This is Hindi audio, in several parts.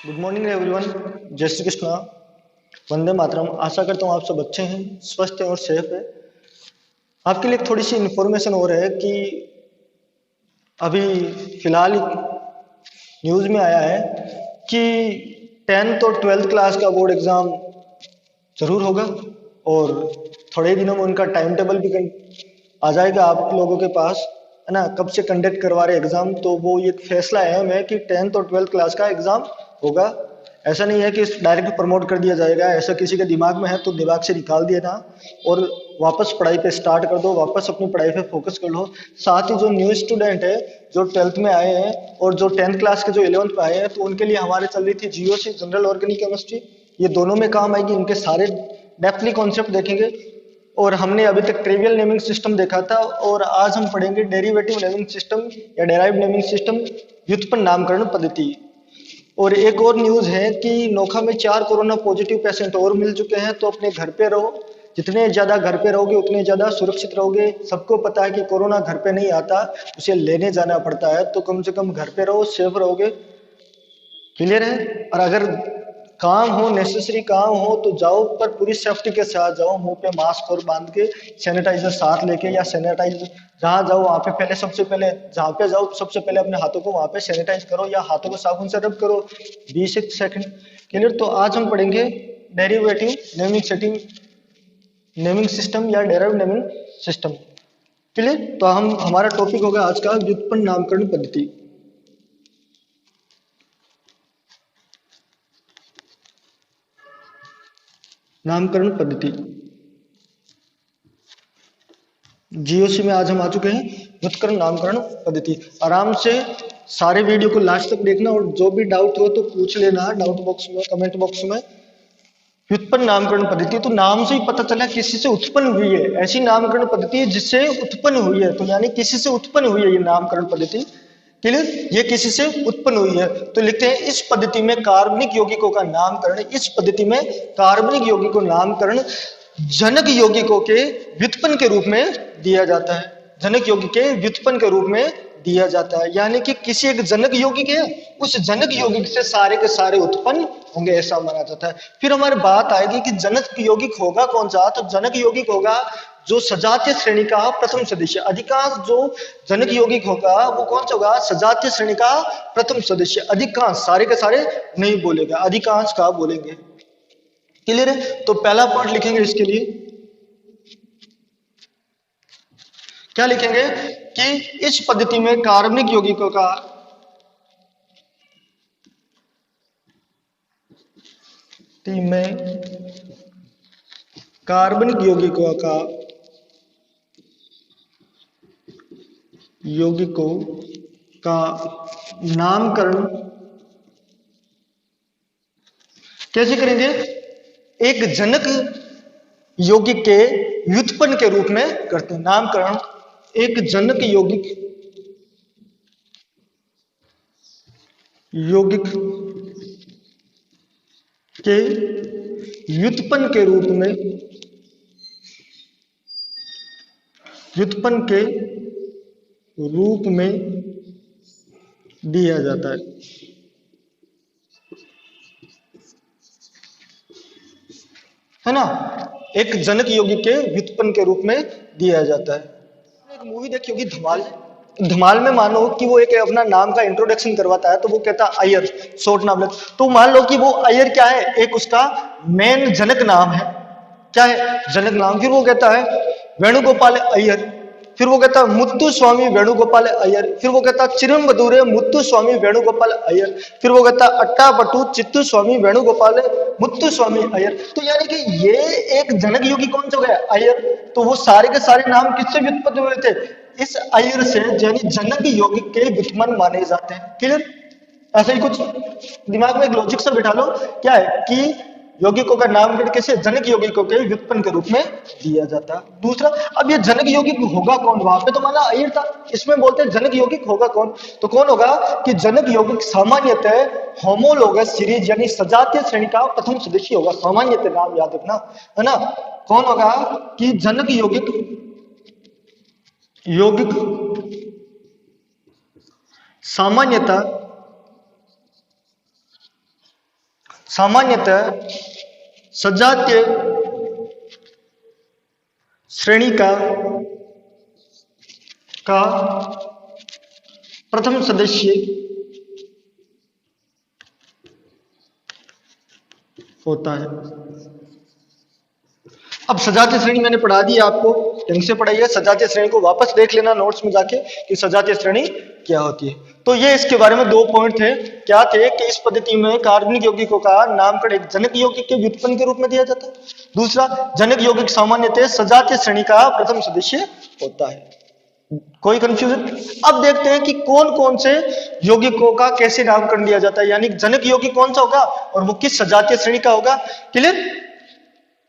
Good morning everyone. जय श्री कृष्णा। वंदे मातरम। आशा करता हूँ आप सब अच्छे हैं, स्वस्थ हैं और सेफ है। आपके लिए थोड़ी सी इन्फॉर्मेशन हो रहा है कि अभी फिलहाल न्यूज़ में आया है कि 10th और 12th क्लास का बोर्ड एग्जाम जरूर होगा और थोड़े दिनों में उनका टाइम टेबल भी आ जाएगा आप लोगों के पास, है ना। कब से कंडक्ट करवा रहे एग्जाम, तो वो एक फैसला अहम है कि 10th और 12th क्लास का एग्जाम होगा। ऐसा नहीं है कि डायरेक्ट प्रमोट कर दिया जाएगा। ऐसा किसी के दिमाग में है तो दिमाग से निकाल दिया ना और वापस पढ़ाई पे स्टार्ट कर दो, वापस अपनी पढ़ाई पे फोकस कर लो। साथ ही जो न्यू स्टूडेंट है जो 12th में आए हैं और जो 10th क्लास के जो 11th में आए हैं, तो उनके लिए हमारे चल रही थी जीओसी, जनरल ऑर्गेनिक केमिस्ट्री। ये दोनों में काम आएगी, इनके सारे डेप्थली कॉन्सेप्ट देखेंगे। और हमने अभी तक ट्रिवियल नेमिंग सिस्टम देखा था और आज हम पढ़ेंगे डेरिवेटिव नेमिंग सिस्टम या डेराइव नेमिंग सिस्टम, व्युत्पन्न नामकरण पद्धति। और एक और न्यूज है कि नोखा में 4 कोरोना पॉजिटिव पेशेंट और मिल चुके हैं, तो अपने घर पे रहो। जितने ज्यादा घर पे रहोगे उतने ज्यादा सुरक्षित रहोगे। सबको पता है कि कोरोना घर पे नहीं आता, उसे लेने जाना पड़ता है, तो कम से कम घर पे रहो, सेफ रहोगे। क्लियर है। और अगर काम हो, नेसेसरी काम हो तो जाओ, पर पूरी सेफ्टी के साथ जाओ। मुंह पे मास्क और बांध के, सैनिटाइजर साथ लेके, या सैनिटाइजर जहां जाओ वहां पे पहले, सबसे पहले जहां पे जाओ सबसे पहले अपने हाथों को वहां पे सैनिटाइज करो या हाथों को साबुन से रब करो 20 सेकंड। क्लियर। तो आज हम पढ़ेंगे derivative naming setting, naming system या डेराइव नेमिंग सिस्टम। क्लियर। तो हम हमारा टॉपिक होगा आज का व्युत्पन्न नामकरण पद्धति। नामकरण पद्धति जीओसी में आज हम आ चुके हैं व्युत्पन्न नामकरण पद्धति। आराम से सारे वीडियो को लास्ट तक देखना और जो भी डाउट हो तो पूछ लेना डाउट बॉक्स में, कमेंट बॉक्स में। व्युत्पन्न नामकरण पद्धति, तो नाम से ही पता चला किसी से उत्पन्न हुई है। ऐसी नामकरण पद्धति है जिससे उत्पन्न हुई है, तो यानी किसी से उत्पन्न हुई है ये नामकरण पद्धति। क्लियर। ये किसी से उत्पन्न हुई है। तो लिखते हैं इस पद्धति में कार्बनिक यौगिकों का नामकरण, इस पद्धति में कार्बनिक यौगिकों नामकरण जनक यौगिकों के व्युत्पन्न के रूप में दिया जाता है। जनक यौगिक के व्युत्पन्न के रूप में दिया जाता है, यानी कि किसी एक जनक यौगिक है, उस जनक यौगिक से सारे के सारे उत्पन्न होंगे, ऐसा माना जाता है। फिर हमारी बात आएगी कि जनक यौगिक होगा कौन सा, तो जनक यौगिक होगा जो सजातीय श्रेणी का प्रथम सदस्य। अधिकांश जो जनक यौगिक होगा वो कौन सा होगा, सजातीय श्रेणी का प्रथम सदस्य। अधिकांश, सारे के सारे नहीं बोलेगा, अधिकांश का बोलेंगे। क्लियर है। तो पहला पॉइंट लिखेंगे इसके लिए, क्या लिखेंगे कि इस पद्धति में कार्बनिक यौगिकों का में कार्बनिक यौगिकों का नामकरण कैसे करेंगे, एक जनक यौगिक के व्युत्पन्न के रूप में करते हैं। नामकरण एक जनक यौगिक के व्युत्पन्न के रूप में, व्युत्पन्न के रूप में दिया जाता है। है ना। एक जनक यौगिक के व्युत्पन्न के रूप में दिया जाता है। एक मूवी देखी होगी धमाल। धमाल में मानो कि वो एक अपना नाम का इंट्रोडक्शन करवाता है, तो वो कहता है अय्यर, शॉर्ट नाम लेता। तो मान लो कि वो अय्यर क्या है, एक उसका मेन जनक नाम है। क्या है, जनक नाम। फिर वो कहता है वेणुगोपाल अय्यर, फिर वो कहता है मुत्तु स्वामी वेणुगोपाल अय्यर, फिर वो कहता है चिरम्बदूरे मुत्तु स्वामी वेणुगोपाल अय्यर, फिर वो कहता है अट्टापट्टू चित्तू स्वामी वेणुगोपाल मुत्तु स्वामी अय्यर। तो यानी कि ये एक जनक योगी कौन सा हो गया, अय्यर। तो वो सारे के सारे नाम किससे व्युत्पन्न हुए थे, इस अय्यर से, यानी जनक यौगिक के व्युत्पन्न माने जाते हैं। क्लियर। ऐसा ही कुछ दिमाग में एक लॉजिक से बिठा लो, क्या है कि यौगिकों का नामकरण कैसे, जनक यौगिकों के व्युत्पन्न के रूप में दिया जाता है। दूसरा, अब ये जनक यौगिक होगा कौन, वहां पे तो माना अय्यर था, इसमें बोलते हैं जनक यौगिक होगा कौन, तो कौन होगा कि जनक यौगिक सामान्यतः होमोलोगस सीरीज यानी सजातीय श्रेणी का प्रथम सदस्य होगा। सामान्यतः नाम याद रखना, है ना। कौन होगा कि जनक यौगिक सामान्यतः सामान्यतः सजातीय श्रेणी का प्रथम सदस्य होता है। अब सजातीय श्रेणी मैंने पढ़ा दी आपको, ढंग से पढ़ाई है। सजातीय श्रेणी को वापस देख लेना नोट्स में जाके कि सजातीय श्रेणी क्या होती है। तो ये इसके बारे में 2 पॉइंट थे। क्या थे कि इस पद्धति में कार्बनिक यौगिकों का नामकरण एक जनक यौगिक के व्युत्पन्न के रूप में दिया जाता है। दूसरा, जनक यौगिक सामान्यतः सजातीय श्रेणी का प्रथम सदस्य होता है। कोई कंफ्यूजन? अब देखते हैं कि कौन कौन से यौगिकों का कैसे नामकरण दिया जाता है, यानी जनक यौगिक कौन सा होगा और वो किस सजातीय श्रेणी का होगा। क्लियर?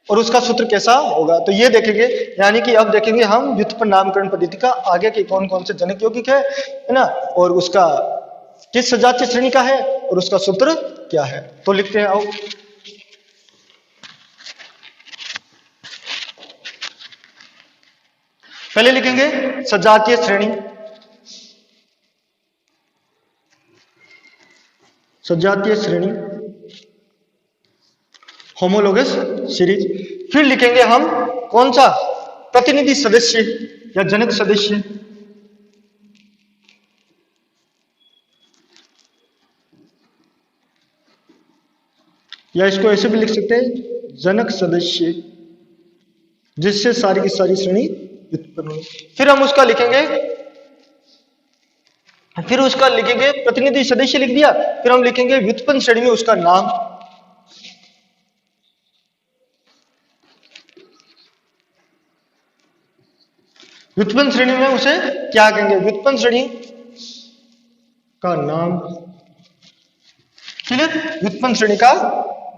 और उसका सूत्र कैसा होगा, तो ये देखेंगे। यानी कि अब देखेंगे हम व्युत्पन्न नामकरण पद्धति का आगे के कौन कौन से जनक यौगिक है ना, और उसका किस सजातीय श्रेणी का है और उसका सूत्र क्या है। तो लिखते हैं, आओ। पहले लिखेंगे सजातीय श्रेणी। सजातीय श्रेणी, होमोलोगस सीरीज। फिर लिखेंगे हम कौन सा, प्रतिनिधि सदस्य या जनक सदस्य। या इसको ऐसे भी लिख सकते हैं, जनक सदस्य, जिससे सारी की सारी श्रेणी उत्पन्न हुई। फिर हम उसका लिखेंगे, प्रतिनिधि सदस्य लिख दिया। फिर हम लिखेंगे व्युत्पन्न श्रेणी में उसका नाम। व्युत्पन्न श्रेणी में उसे क्या कहेंगे, व्युत्पन्न श्रेणी का नाम। क्लियर? व्युत्पन्न श्रेणी का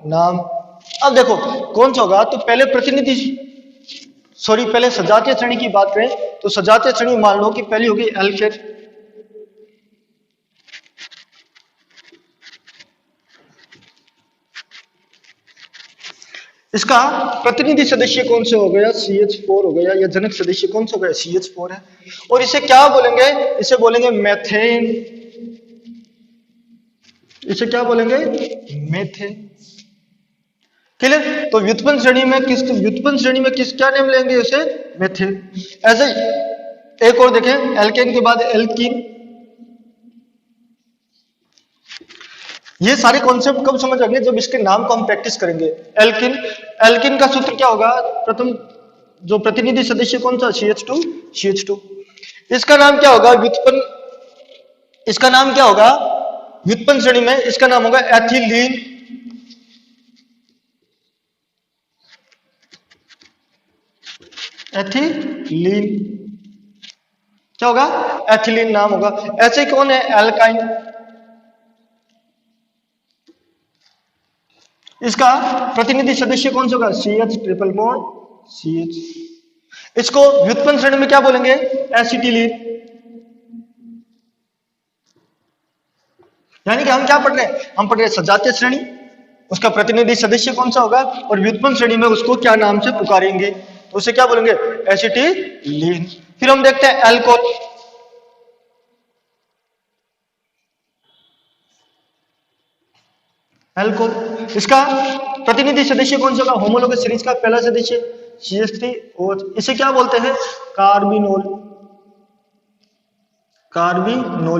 नाम। अब देखो कौन सा होगा, तो पहले सजातीय श्रेणी की बात करें तो सजातीय श्रेणी मान लो कि पहली होगी एल्केन। इसका प्रतिनिधि सदस्य कौन से हो गया, CH4 हो गया, या जनक सदस्य कौन सा हो गया, CH4 है। और इसे क्या बोलेंगे, इसे बोलेंगे मेथेन। इसे क्या बोलेंगे, मेथेन। क्लियर? तो व्युत्पन्न श्रेणी में किस क्या नेम लेंगे उसे, मेथेन। ऐसे एक और देखें, एल्केन के बाद एल्कीन। ये सारे कॉन्सेप्ट कब समझ आएंगे, जब इसके नाम को हम प्रैक्टिस करेंगे। एल्किन का सूत्र क्या होगा, प्रथम जो प्रतिनिधि सदस्य कौन सा, CH2। इसका नाम क्या होगा व्युत्पन्न श्रेणी में, इसका नाम होगा एथिलीन। क्या होगा, एथिलीन नाम होगा। ऐसे ही कौन है, एल्काइन। इसका प्रतिनिधि सदस्य कौन सा होगा, CH। इसको व्युत्पन्न श्रेणी में क्या बोलेंगे, एसिटिलीन। यानी कि हम क्या पढ़ रहे हैं, हम पढ़ रहे हैं सजातीय श्रेणी, उसका प्रतिनिधि सदस्य कौन सा होगा, और व्युत्पन्न श्रेणी में उसको क्या नाम से पुकारेंगे, तो उसे क्या बोलेंगे, एसिटिलीन। फिर हम देखते हैं एल्कोहल। इसका प्रतिनिधि सदस्य कौन सा होगा, होमोलोगस सीरीज का पहला सदस्य CH3OH। इसे क्या बोलते हैं, कार्बिनोल।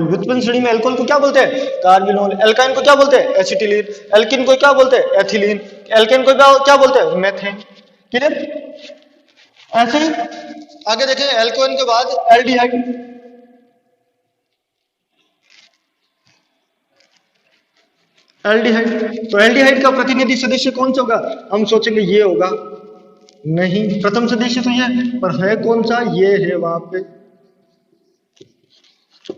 व्युत्पन्न श्रेणी में एल्कोहल को क्या बोलते हैं, कार्बिनोल। एल्काइन को क्या बोलते हैं, एसिटिलीन। एल्किन को क्या बोलते हैं, एथिलीन। एल्केन को क्या बोलते हैं, मेथेन। क्लियर? ऐसे ही आगे देखें, एल्कोहल के बाद एल्डिहाइड। तो एल्डिहाइड का प्रतिनिधि सदस्य कौन सा होगा, हम सोचेंगे ये होगा, नहीं, प्रथम सदस्य तो ये, पर है कौन सा, ये है। वहां पे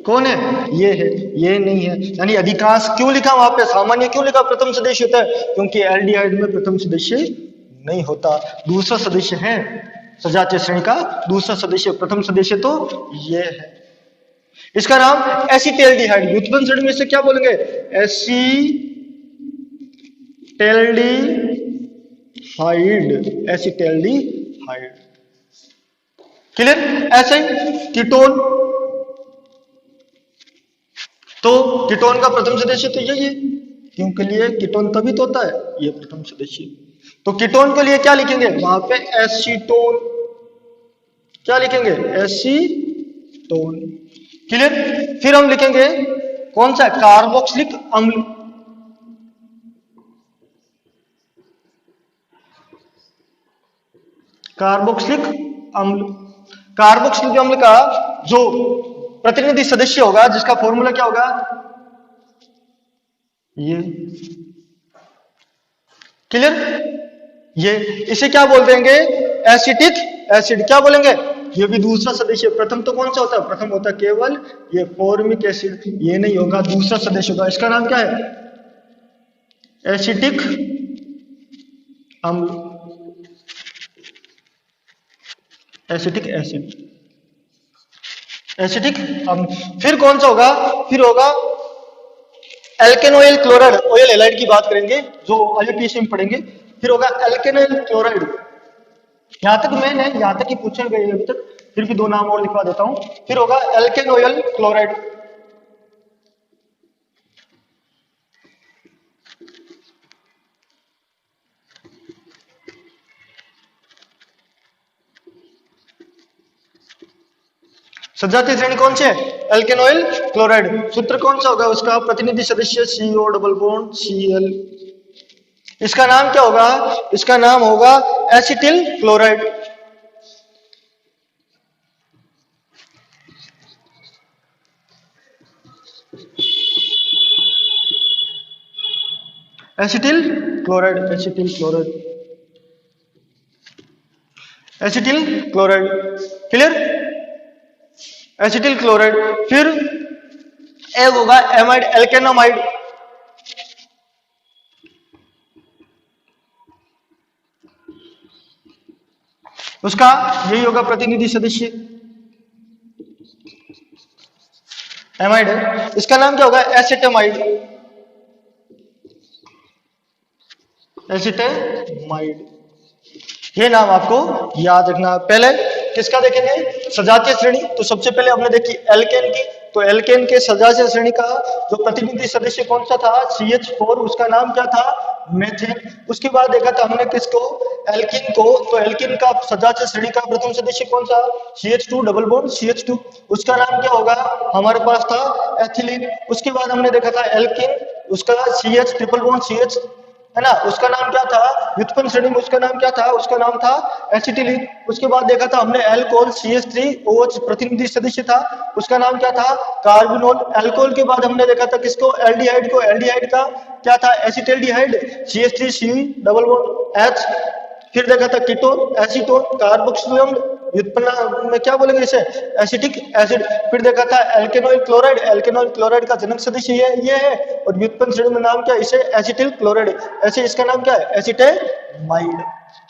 कौन है, ये है, ये नहीं है। यानी अधिकांश क्यों लिखा वहां पे, सामान्य क्यों लिखा, प्रथम सदस्य होता है, क्योंकि एल्डिहाइड में प्रथम सदस्य नहीं होता, दूसरा सदस्य है। सजातीय श्रेणी का दूसरा सदस्य, प्रथम सदस्य तो ये है। इसका नाम एसिटेल्डिहाइड। व्युत्पन्न श्रेणी में से क्या बोलेंगे, एसिटेल्डिहाइड। क्लियर? ऐसे कीटोन। तो कीटोन का प्रथम सदस्य तो यही है, क्यों के लिए? कीटोन तभी तो होता है, ये प्रथम सदस्य। तो कीटोन के लिए क्या लिखेंगे? वहां पे एसीटोन, क्या लिखेंगे? एसीटोन। क्लियर? फिर हम लिखेंगे कौन सा? कार्बोक्सिलिक अम्ल। कार्बोक्सिलिक अम्ल। कार्बोक्सिलिक अम्ल का जो प्रतिनिधि सदस्य होगा, जिसका फॉर्मूला क्या होगा? ये। क्लियर? ये इसे क्या बोल देंगे? Acetic acid. क्या बोलेंगे? ये भी दूसरा सदस्य। प्रथम तो कौन सा होता है? प्रथम होता है केवल ये फॉर्मिक एसिड, ये नहीं होगा, दूसरा सदस्य होगा। इसका नाम क्या है? एसिटिक अम्ल, एसिटिक एसिड, एसिटिक अम्ल। फिर कौन सा होगा? फिर होगा एल्केनोइल क्लोराइड। ऑयल हैलाइड की बात करेंगे जो आईयूपीएससी में पढ़ेंगे। फिर होगा एल्केनोइल क्लोराइड। यहां तक मैंने, यहां तक ही पूछे गए अभी तक, फिर भी दो नाम और लिखवा देता हूं। फिर होगा एल्केनोइल क्लोराइड। सजातीय श्रेणी कौन सी है? एल्केनोइल क्लोराइड। सूत्र कौन सा होगा उसका? प्रतिनिधि सदस्य CO डबल बॉन्ड Cl। इसका नाम क्या होगा? इसका नाम होगा acetyl chloride. Acetyl chloride, acetyl chloride, acetyl chloride. Clear? Acetyl chloride. फिर एक होगा एमाइड, एल्केनोमाइड। उसका यही होगा प्रतिनिधि सदस्य, एमाइड है। इसका नाम क्या होगा? Acetamide, acetamide. ये नाम आपको याद रखना। पहले किसका देखेंगे? सजातीय श्रेणी। तो सबसे पहले हमने देखी एल्केन की। तो एल्केन के सजातीय श्रेणी का जो प्रतिनिधि सदस्य कौन सा था? CH4। उसका नाम क्या था? मेथेन। उसके बाद देखा था हमने किसको? एल्किन को। तो एल्किन का सजातीय श्रेणी का प्रथम सदस्य कौन सा? CH2 double bond CH2। उसका नाम क्या होगा? हमारे पास था एथिलीन। उसके बाद हमने देखा था एल्किन, उसका CH ट्रिपल बॉन्ड CH, है ना, उसका नाम क्या था? व्युत्पन्न श्रेणी में उसका नाम क्या था? उसका नाम था एसिटिलीन। उसके बाद देखा था हमने एल्कोहल CH3OH प्रतिनिधि सदस्य था, उसका नाम क्या था? कार्बोनोल। एल्कोहल के बाद हमने देखा था किसको? एल्डिहाइड को। एल्डिहाइड का क्या था? Acetaldehyde CH3C double bond H। फिर देखा था कीटोन, एसीटोन, कार्बोक्सिलिक अम्ल। व्युत्पन्न में क्या बोलेंगे इसे? Acetic acid. फिर देखा था एल्केनोइल क्लोराइड। एल्केनोइल क्लोराइड का जनक सदस्य ये है। और व्युत्पन्न श्रेणी में नाम क्या है? इसे एसिटिल क्लोराइड। ऐसे इसका नाम क्या है? एसिटेमाइड।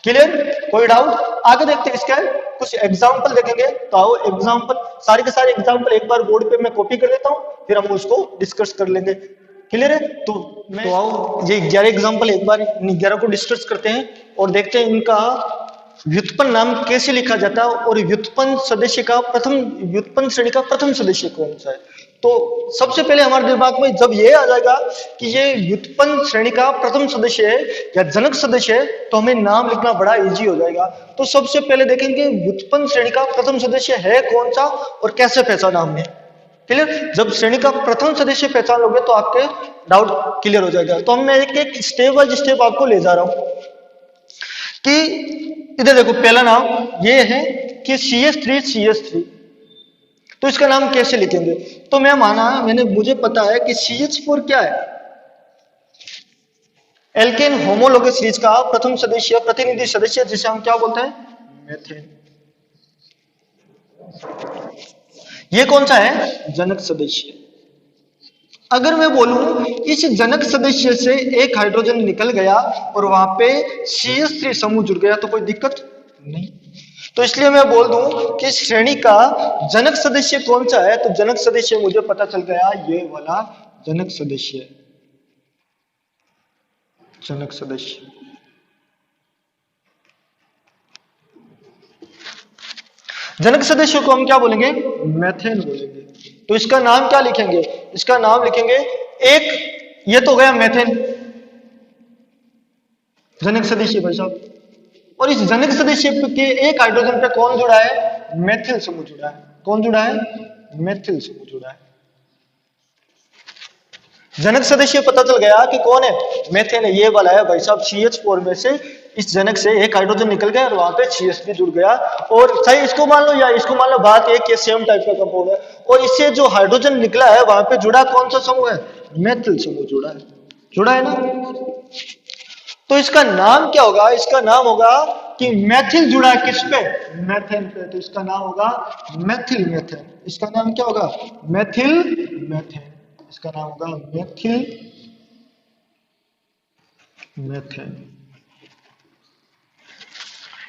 क्लियर? कोई डाउट? आगे देखते हैं इसका कुछ एग्जांपल देखेंगे। तो आओ एग्जांपल, सारे के सारे एग्जांपल एक बार बोर्ड पे मैं कॉपी कर देता हूं, फिर हम उसको डिस्कस कर लेंगे। क्लियर है? तो आओ ये 11 एग्जांपल एक बार इन 11 को डिस्कस करते हैं और देखते हैं इनका व्युत्पन्न नाम कैसे लिखा जाता है और व्युत्पन्न सदस्य का प्रथम, व्युत्पन्न श्रेणी का प्रथम सदस्य कौन सा है। तो सबसे पहले हमारे दिमाग में जब ये आ जाएगा कि ये व्युत्पन्न श्रेणी का प्रथम सदस्य है या जनक सदस्य है, तो हमें नाम लिखना बड़ा इजी हो जाएगा। तो सबसे पहले देखेंगे व्युत्पन्न श्रेणी का प्रथम सदस्य है कौन सा और कैसे पहचाना हमने। क्लियर? जब श्रेणी का प्रथम सदस्य पहचान लोगे तो आपके डाउट क्लियर हो जाएगा। तो मैं एक एक स्टेप बाय स्टेप आपको ले जा रहा हूं कि इधर देखो, पहला नाम ये है कि CH3CH3। तो इसका नाम कैसे लिखेंगे? तो मुझे पता है कि CH4 क्या है? एल्केन होमोलोगस सीरीज का प्रथम सदस्य, प्रतिनिधि सदस्य, जिसे हम क्या बोलते हैं? मेथेन। ये कौन सा है? जनक सदस्य। अगर मैं बोलूं इस जनक सदस्य से एक हाइड्रोजन निकल गया और वहां पे CH3 समूह जुड़ गया तो कोई दिक्कत नहीं। तो इसलिए मैं बोल दूं कि श्रेणी का जनक सदस्य कौन सा है। तो जनक सदस्य मुझे पता चल गया ये वाला जनक सदस्य, जनक सदस्य। जनक सदस्य को हम क्या बोलेंगे? मेथेन बोलेंगे। तो इसका नाम क्या लिखेंगे? इसका नाम लिखेंगे एक ये तो गया मेथेन, जनक सदस्य भाई साहब। और इस जनक सदस्य के एक हाइड्रोजन पे कौन जुड़ा है? मेथिल समूह जुड़ा है। कौन जुड़ा है? मेथिल समूह जुड़ा है। जनक सदस्य पता चल गया कि कौन है? मेथेन है, ये वाला है भाई साहब। CH4 में से इस जनक से एक हाइड्रोजन निकल गया और वहां पे CH भी जुड़ गया। और सही इसको मान लो या इसको मान लो, बात एक के सेम टाइप का कंपाउंड है। और इससे जो हाइड्रोजन निकला है वहां पे जुड़ा कौन सा समूह है? मेथिल समूह जुड़ा है। जुड़ा है ना? तो इसका नाम क्या होगा? इसका नाम होगा कि मेथिल जुड़ा है किस पे? मेथेन पे। तो इसका नाम होगा मेथिल मेथेन। इसका नाम क्या होगा? Methyl methane. इसका नाम होगा मेथिल मेथेन।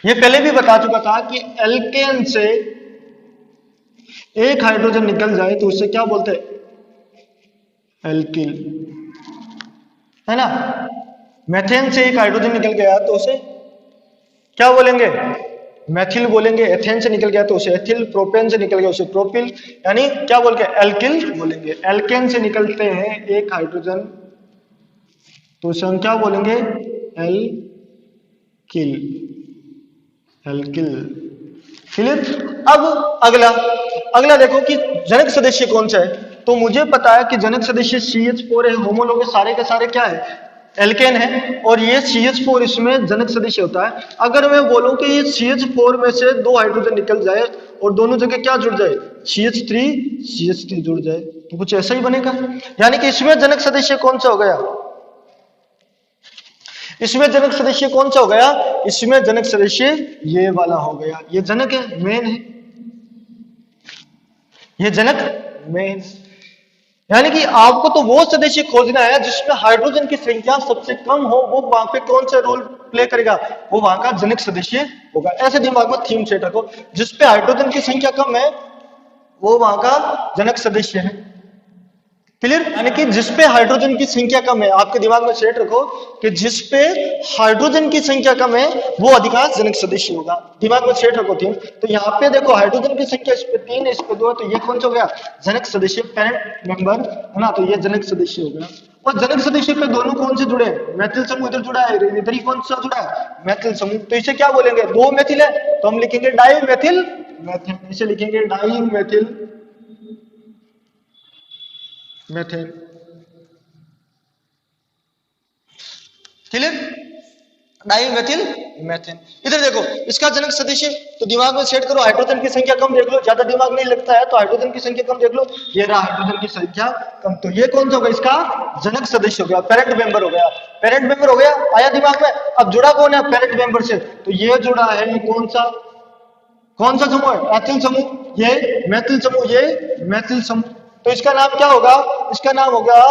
ये पहले भी बता चुका था कि एल्केन से एक हाइड्रोजन निकल जाए तो उसे क्या बोलते हैं? एल्किल, है ना? मेथेन से एक हाइड्रोजन निकल गया तो उसे क्या बोलेंगे? मैथिल बोलेंगे। एथेन से निकल गया तो उसे एथिल, प्रोपेन से निकल गया उसे प्रोपिल, यानी क्या बोल के? एल्किल बोलेंगे। एल्केन से निकलते हैं एक हाइड्रोजन तो उसे हम क्या बोलेंगे? एल्किल। एल्किल। क्लियर? अब अगला अगला देखो कि जनक सदस्य कौन सा है। तो मुझे पता है कि जनक सदस्य CH4 है, होमोलोग सारे के सारे क्या है? एल्केन है। और ये CH4 इसमें जनक सदस्य होता है। अगर मैं बोलूं कि ये CH4 में से दो हाइड्रोजन निकल जाए और दोनों जगह क्या जुड़ जाए? CH3 जुड़ जाए तो कुछ ऐसा ही बनेगा। यानी कि इसमें जनक सदस्य कौन सा हो गया? इसमें जनक सदस्य कौन सा हो गया? इसमें जनक सदस्य ये वाला हो गया। ये जनक है, मेन है। ये जनक मेन। यानी कि आपको तो वो सदस्य खोजना है जिसमें हाइड्रोजन की संख्या सबसे कम हो। वो वहां पे कौन सा रोल प्ले करेगा? वो वहां का जनक सदस्य होगा। ऐसे दिमाग में थीम सेट रखो, जिसपे हाइड्रोजन की संख्या कम है वो वहां का जनक सदस्य है। क्लियर? यानी कि जिसपे हाइड्रोजन की संख्या कम है, आपके दिमाग में सेट रखो कि जिसपे हाइड्रोजन की संख्या कम है वो अधिकांश जनक सदस्य होगा। दिमाग में सेट रखो थीम। तो यहाँ पे देखो हाइड्रोजन की संख्या इस पे 3 है, इस पे 2 है, तो ये कौन सा हो गया? जनक सदस्य, पेरेंट मेंबर, है ना? तो ये जनक सदस्य हो गया। और जनक सदस्य पे दोनों कौन से जुड़े? मैथिल समूह इधर जुड़ा है, इधर ही कौन सा जुड़ा है? मैथिल समूह। तो इसे क्या बोलेंगे? दो मैथिल है तो हम लिखेंगे डाई मैथिल मैथिल। इसे लिखेंगे di methyl methane. Clear? Dimethyl methane. इधर देखो इसका जनक सदस्य, तो दिमाग में सेट करो। हाइड्रोजन की संख्या कम देख लो, ज्यादा दिमाग नहीं लगता है तो हाइड्रोजन की संख्या कम देख लो। ये रहा हाइड्रोजन की संख्या कम, तो ये कौन सा होगा? इसका जनक सदस्य हो गया, पेरेंट मेंबर हो गया। पेरेंट मेंबर हो गया, आया दिमाग में? अब जुड़ा कौन है पेरेंट मेंबर से? तो ये जुड़ा है कौन सा समूह है? एथिल समूह। ये मैथिल समूह, ये मैथिल समूह। तो इसका नाम क्या होगा? इसका नाम होगा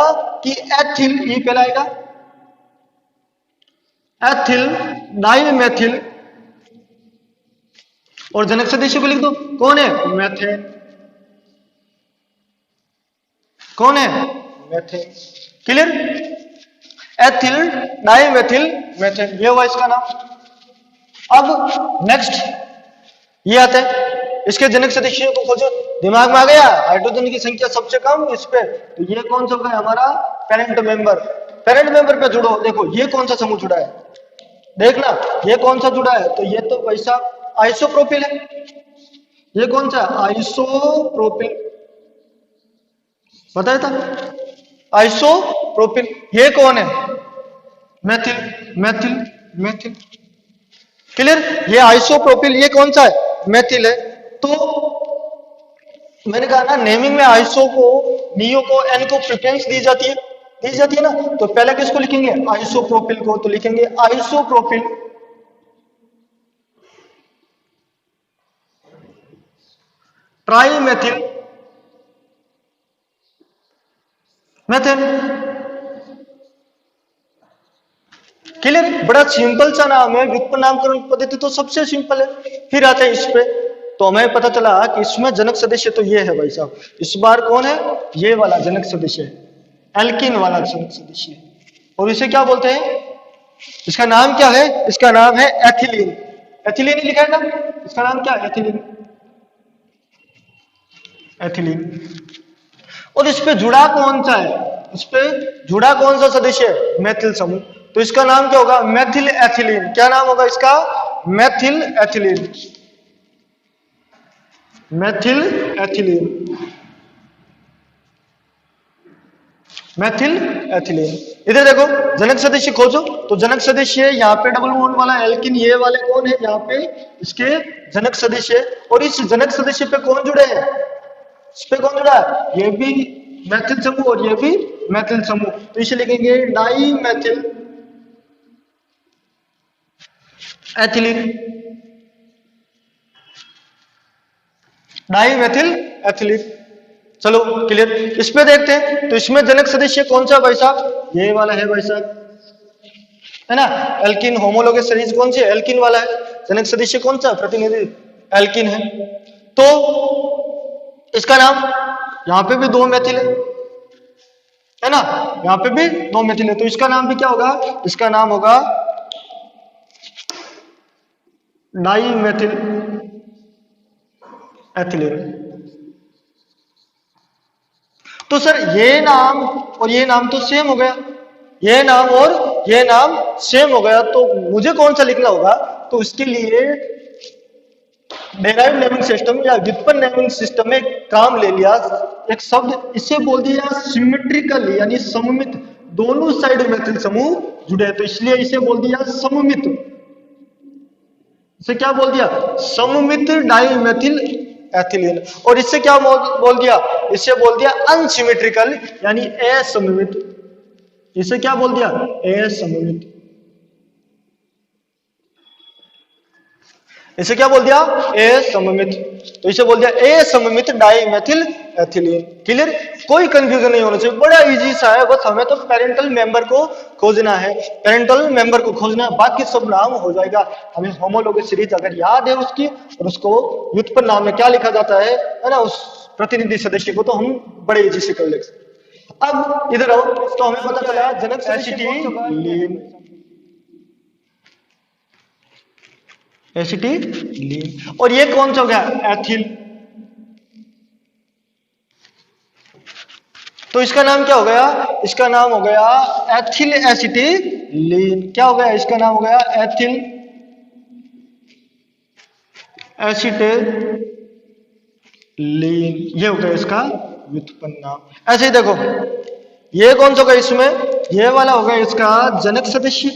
कि एथिल, ई पहला आएगा, एथिल डाइमेथिल। और जनक सदस्य को लिख दो, कौन है? मेथेन। कौन है? Methane. Clear? Ethyl dimethyl methane, ये हुआ इसका नाम। अब नेक्स्ट ये आता है, इसके जनक सदस्यों को खोजो। दिमाग में आ गया हाइड्रोजन की संख्या सबसे कम इस पे, तो ये कौन सा होगा? हमारा पेरेंट मेंबर। पेरेंट मेंबर पे जुड़ो। देखो ये कौन सा समूह जुड़ा है? देखना ये कौन सा जुड़ा है? तो ये तो वैसा आइसोप्रोपिल है। ये कौन सा? आइसोप्रोपिल। पता है था? आइसोप्रोपिल। ये कौन है? Methyl methyl methyl. क्लियर? ये आइसोप्रोपिल, ये कौन सा है? मेथिल है। तो मैंने कहा ना नेमिंग में आइसो को, नियो को, एन को प्रेफरेंस दी जाती है ना। तो पहले किसको लिखेंगे? आइसोप्रोपिल को। तो लिखेंगे आइसोप्रोपिल ट्राइमेथिल मेथेन। क्लियर? बड़ा सिंपल सा नाम है, व्युत्पन्न नामकरण पद्धति तो सबसे सिंपल है। फिर आते हैं इस पे, तो हमें पता चला कि इसमें जनक सदस्य तो ये है भाई साहब। इस बार कौन है? ये वाला जनक सदस्य है, एल्किन वाला जनक सदस्य। और इसे क्या बोलते हैं? इसका नाम क्या है? इसका नाम है एथिलीन। एथिलीन ही लिखा है ना? इसका नाम क्या है? एथिलीन। एथिलीन। और इस पे जुड़ा कौन सा है, इस पे जुड़ा कौन सा सदस्य है, मैथिल समूह। तो इसका नाम क्या होगा, मैथिल एथिलीन। क्या नाम होगा इसका, Maithil ethylene, Maithil ethylene, Maithil ethylene. इधर देखो जनक सदस्य खोजो, तो जनक सदस्य यहाँ पे डबल बॉन्ड वाला एल्किन, ये वाले कौन है यहाँ पे इसके जनक सदस्य, और इस जनक सदस्य पे कौन जुड़े हैं, इस पे कौन जुड़ा है, ये भी मैथिल समूह और ये भी मैथिल समूह। तो इसे लिखेंगे di methyl ethylene, di methyl ethylene. चलो क्लियर। इस पे देखते हैं, तो इसमें जनक सदस्य कौन सा भाई साहब, ये वाला है भाई साहब, है ना। एल्किन होमोलोगस सीरीज कौन सी है, एल्किन वाला है। जनक सदस्य कौन सा, प्रतिनिधि एल्किन है। तो इसका नाम, यहां पे भी दो मैथिल है ना, यहां पे भी दो मैथिल है, तो इसका नाम भी क्या होगा, इसका नाम होगा डाई मैथिल एथिलीन। तो सर ये नाम और ये नाम तो सेम हो गया, ये नाम और ये नाम सेम हो गया, तो मुझे कौन सा लिखना होगा, तो उसके लिए डेराइव नेमिंग सिस्टम या व्युत्पन्न नेमिंग सिस्टम में काम ले लिया, एक शब्द इसे बोल दिया सिमेट्रिकल यानी सममित, दोनों साइड मैथिल समूह जुड़े, तो इसलिए इसे बोल दिया सममित, इसे क्या बोल दिया, सममित डाइमेथिल एथिलीन। और इससे क्या बोल दिया, इससे बोल दिया अनसिमेट्रिकल यानी असममित, इसे क्या बोल दिया, असममित, इसे क्या बोल दिया, असममित, तो इसे बोल दिया असममित डाइमेथिल एथिलीन। क्लियर, कोई कंफ्यूजन नहीं होना चाहिए, बड़ा इजी सा है, बस हमें तो पेरेंटल मेंबर को खोजना है, पेरेंटल मेंबर को खोजना है, बाकी सब नाम हो जाएगा। हमें होमोलोगस सीरीज अगर याद है उसकी, और उसको व्युत्पन्न नाम में क्या लिखा जाता है ना, उस प्रतिनिधि सदस्य को, तो हम बड़े इजी से कर लेंगे। अब इधर आओ, तो हमें पता चला जनक एसिटिलीन, एसिटिलीन, और ये कौन सा हो गया, एथिल। तो इसका नाम क्या हो गया, इसका नाम हो गया एथिल एसिटिलीन। क्या हो गया, इसका नाम हो गया एथिल एसिटिलीन, ये हो गया इसका व्युत्पन्न नाम। ऐसे ही देखो, ये कौन सा होगा, इसमें ये वाला होगा इसका जनक सदस्य।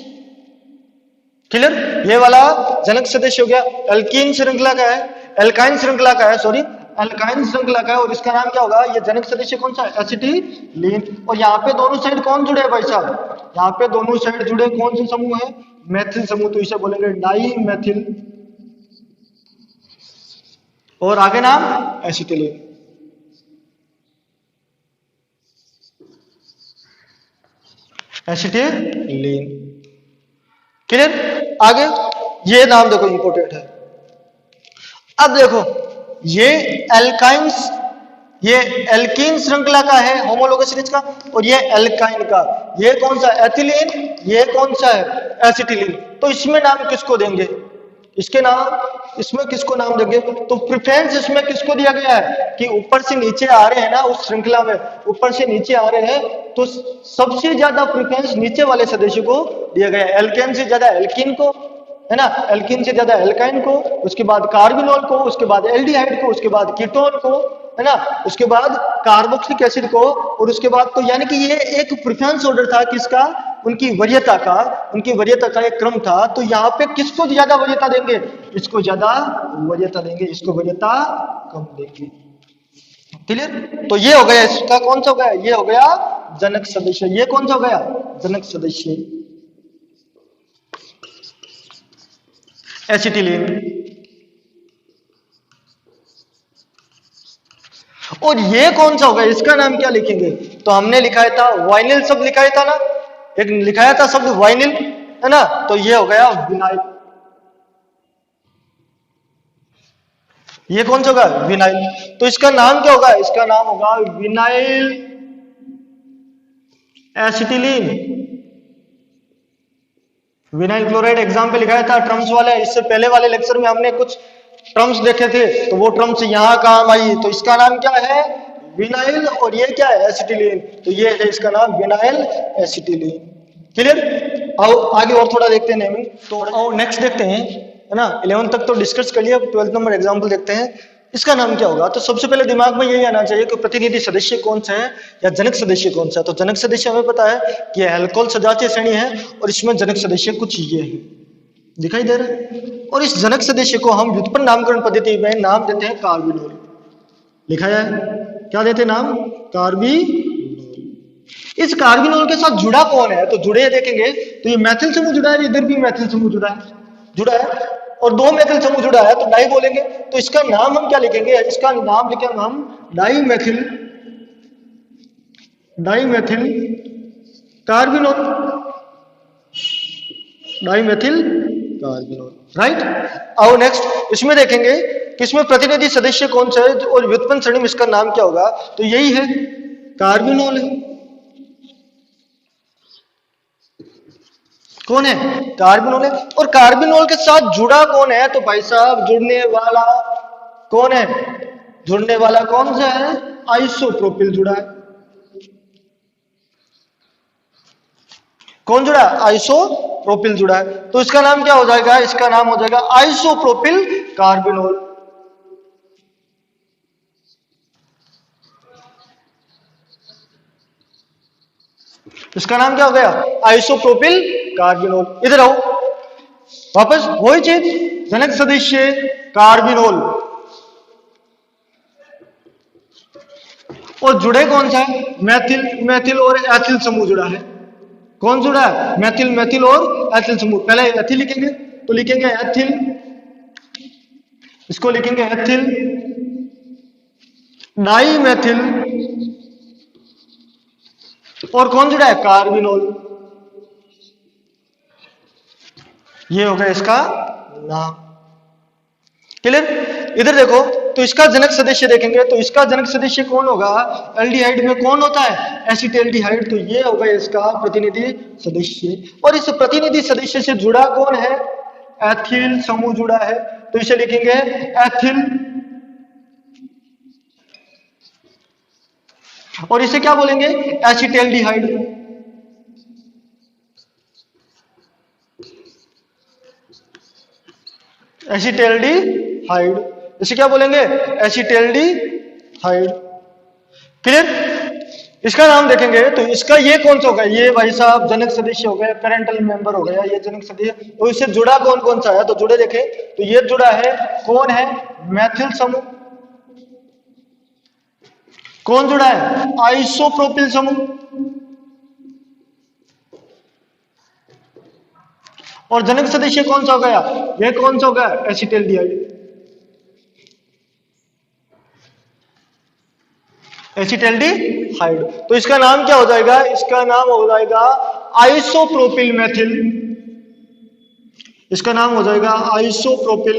क्लियर, ये वाला जनक सदस्य हो गया, एल्कीन श्रृंखला का है, एल्काइन श्रृंखला का है, सॉरी एल्काइन श्रृंखला का है, और इसका नाम क्या होगा, ये जनक सदस्य कौन सा, एसिटिलीन। और यहाँ पे दोनों साइड कौन जुड़े हैं भाई साहब, यहाँ पे दोनों साइड जुड़े कौन से समूह है, मैथिल समूह, तो इसे बोलेंगे डाई मैथिल, और आगे नाम एसिटिलीन। Acetylene, clear. आगे ये नाम देखो इंपॉर्टेंट है। अब देखो ये एल्काइंस, ये एल्कीन श्रृंखला का है होमोलोगस सीरीज का, और ये एल्काइन का, ये कौन सा एथिलीन, ये कौन सा है एसिटिलीन। तो इसमें नाम किसको देंगे, इसके नाम, इसमें किसको नाम देंगे, तो प्रेफरेंस इसमें किसको दिया गया है कि ऊपर से नीचे आ रहे हैं ना, उस श्रृंखला में ऊपर से नीचे आ रहे हैं, तो सबसे ज्यादा प्रेफरेंस नीचे वाले सदस्य को दिया गया है, एल्केन से ज्यादा एल्कीन को, है ना, एल्कीन से ज्यादा एल्काइन को, उसके बाद कार्बिनोल को, उसके बाद एल्डिहाइड को, उसके बाद कीटोन को, है ना, उसके बाद कार्बोक्सिलिक एसिड को, और उसके बाद तो यानी कि ये एक प्रेफरेंस ऑर्डर था किसका, उनकी वरीयता का, उनकी वरीयता का एक क्रम था। तो यहाँ पे किसको ज्यादा वरीयता देंगे, इसको ज्यादा वरीयता देंगे, इसको वरीयता कम देंगे। क्लियर, तो ये हो गया, इसका कौन सा हो गया, ये हो गया जनक सदस्य, ये कौन सा हो गया, जनक सदस्य एसिटिलीन। और ये कौन सा होगा, इसका नाम क्या लिखेंगे, तो हमने लिखाया था वाइनिल शब्द लिखाया था ना, एक लिखाया था शब्द वाइनिल, है ना, तो ये हो गया विनाइल। ये कौन सा होगा, विनाइल। तो इसका नाम क्या होगा, इसका नाम होगा vinyl acetylene, vinyl chloride. Exam पे लिखाया था ट्रम्स वाले, इससे पहले वाले लेक्चर में हमने कुछ टर्म्स देखे थे, तो वो टर्म्स यहां काम आई, तो इसका नाम क्या है, विनाइल और ये क्या है एसिटिलीन, तो ये है इसका नाम विनाइल एसिटिलीन। क्लियर। आओ आगे और थोड़ा देखते हैं नेमिंग। तो आओ नेक्स्ट देखते हैं, है ना, 11 तक तो डिस्कस कर लिया, 12 नंबर एग्जांपल देखते हैं। इसका नाम क्या होगा? तो सबसे पहले दिमाग में यही आना चाहिए कि प्रतिनिधि सदस्य कौन सा है या जनक सदस्य कौन सा है। तो जनक सदस्य हमें पता है कि यह अल्कोहल सजातीय श्रेणी है और इसमें जनक सदस्य कुछ ये है, दिखाई दे रहा है। और इस जनक सदस्य को हम व्युत्पन्न नामकरण पद्धति में नाम देते हैं कार्बिनोल। लिखा है क्या देते हैं नाम? कार्बिनोल। इस कार्बिनोल के साथ जुड़ा कौन है? तो जुड़े देखेंगे तो ये मैथिल समूह जुड़ा है, इधर भी मैथिल समूह जुड़ा है और दो मैथिल समूह जुड़ा है, तो डाई बोलेंगे। तो इसका नाम हम क्या लिखेंगे? इसका नाम लिखेंगे हम dimethyl carbinol, dimethyl carbinol, right. आओ नेक्स्ट इसमें देखेंगे कि इसमें प्रतिनिधि सदस्य कौन सा है और व्युत्पन्न श्रेणी में इसका नाम क्या होगा? तो यही है कार्बिनोल है। कौन है? कार्बिनोल है। और कार्बिनोल के साथ जुड़ा कौन है? तो भाई साहब जुड़ने वाला कौन है? जुड़ने वाला कौन सा है? आइसोप्रोपिल जुड़ा है। कौन जुड़ा है? आइसोप्रोपिल जुड़ा है। तो इसका नाम क्या हो जाएगा? इसका नाम हो जाएगा आइसोप्रोपिल कार्बिनोल। इसका नाम क्या हो गया? Isopropyl carbinol. इधर आओ वापस वही चीज, जनक सदस्य कार्बिनोल और जुड़े कौन सा है? मैथिल और एथिल समूह जुड़ा है। कौन जुड़ा है? मैथिल और एथिल समूह। पहले एथिल लिखेंगे तो लिखेंगे एथिल, इसको लिखेंगे एथिल डाईमेथिल, और कौन जुड़ा है? कार्बिनोल। ये हो गया इसका नाम। क्लियर। इधर देखो तो इसका जनक सदस्य देखेंगे तो इसका जनक सदस्य कौन होगा? एल्डिहाइड में कौन होता है? एसिटाल्डिहाइड। तो ये होगा इसका प्रतिनिधि सदस्य। और इस प्रतिनिधि सदस्य से जुड़ा कौन है? एथिल समूह जुड़ा है, तो इसे लिखेंगे एथिल। और इसे क्या बोलेंगे? एसिटाल्डिहाइड। एसिटाल्डिहाइड, इसे क्या बोलेंगे? एसिटाल्डिहाइड। क्लियर। इसका नाम देखेंगे तो इसका ये कौन सा होगा? ये भाई साहब जनक सदस्य हो गया, पेरेंटल मेंबर हो गया, ये जनक सदस्य। तो इससे जुड़ा कौन कौन सा है? तो जुड़े देखें तो ये जुड़ा है, कौन है? मैथिल समूह। कौन जुड़ा है? आइसोप्रोपिल समूह। और जनक सदस्य कौन सा हो गया? ये कौन सा हो गया? एसिटाल्डिहाइड। एसिटाल्डिहाइड। तो इसका नाम क्या हो जाएगा? इसका नाम हो जाएगा आइसोप्रोपिल मैथिल। इसका नाम हो जाएगा isopropyl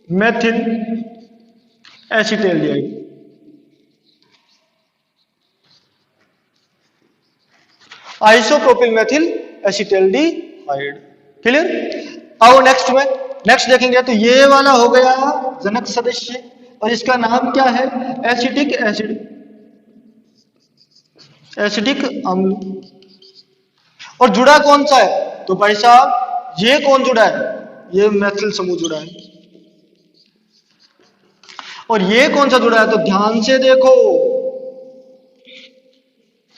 Maithil acetaldehyde. Isopropyl Maithil acetaldehyde. Clear. आओ नेक्स्ट में, नेक्स्ट देखेंगे तो ये वाला हो गया जनक सदस्य और इसका नाम क्या है? एसिटिक एसिड, एसिटिक अम्ल। और जुड़ा कौन सा है? तो भाई साहब ये कौन जुड़ा है? ये मैथिल समूह जुड़ा है। और ये कौन सा जुड़ा है? तो ध्यान से देखो,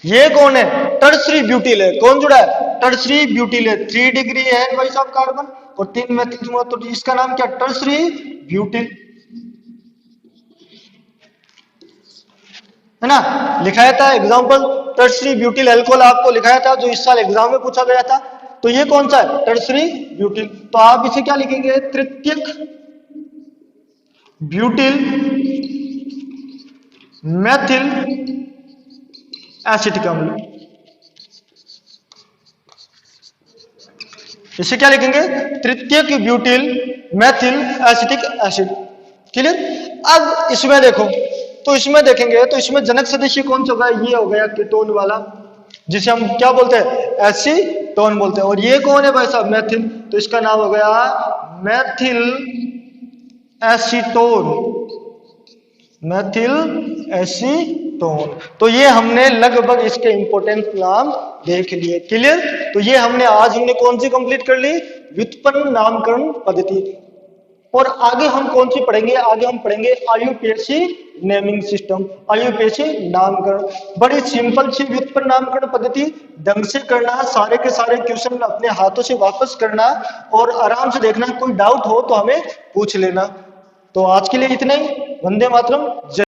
ये कौन है? टर्सरी ब्यूटिल है। कौन जुड़ा है? टर्सरी ब्यूटिल है। 3 डिग्री है भाई साहब कार्बन और 3 मैथिल समूह, तो इसका नाम क्या? टर्सरी ब्यूटिल, है ना। लिखाया था एग्जांपल टर्सरी ब्यूटिल अल्कोहल आपको लिखाया था, जो इस साल एग्जाम में पूछा गया था। तो ये कौन सा है? Tertiary butyl. तो आप इसे क्या लिखेंगे? तृतीयक ब्यूटिल मैथिल एसिटिक अम्ल। इसे क्या लिखेंगे? तृतीयक butyl Maithil acetic acid. Clear. अब इसमें देखो तो इसमें देखेंगे तो इसमें जनक सदस्य कौन सा होगा? ये हो गया कीटोन वाला, जिसे हम क्या बोलते हैं? एसिटिक एसीटोन बोलते हैं। और ये कौन है भाई साहब? मैथिल, तो इसका नाम हो गया मैथिल एसीटोन, मैथिल एसीटोन। तो ये हमने लगभग इसके इंपॉर्टेंट नाम देख लिए। क्लियर? तो ये हमने कौन सी कंप्लीट कर ली? व्युत्पन्न नामकरण पद्धति। और आगे हम कौन सी पढ़ेंगे? आगे हम पढ़ेंगे आईयूपीएसी नेमिंग सिस्टम, आईयूपीएसी नामकरण। बड़ी सिंपल सी व्युत्पन्न नामकरण पद्धति, ढंग से करना, सारे के सारे क्वेश्चन अपने हाथों से वापस करना और आराम से देखना। कोई डाउट हो तो हमें पूछ लेना। तो आज के लिए इतना ही। वंदे मातरम।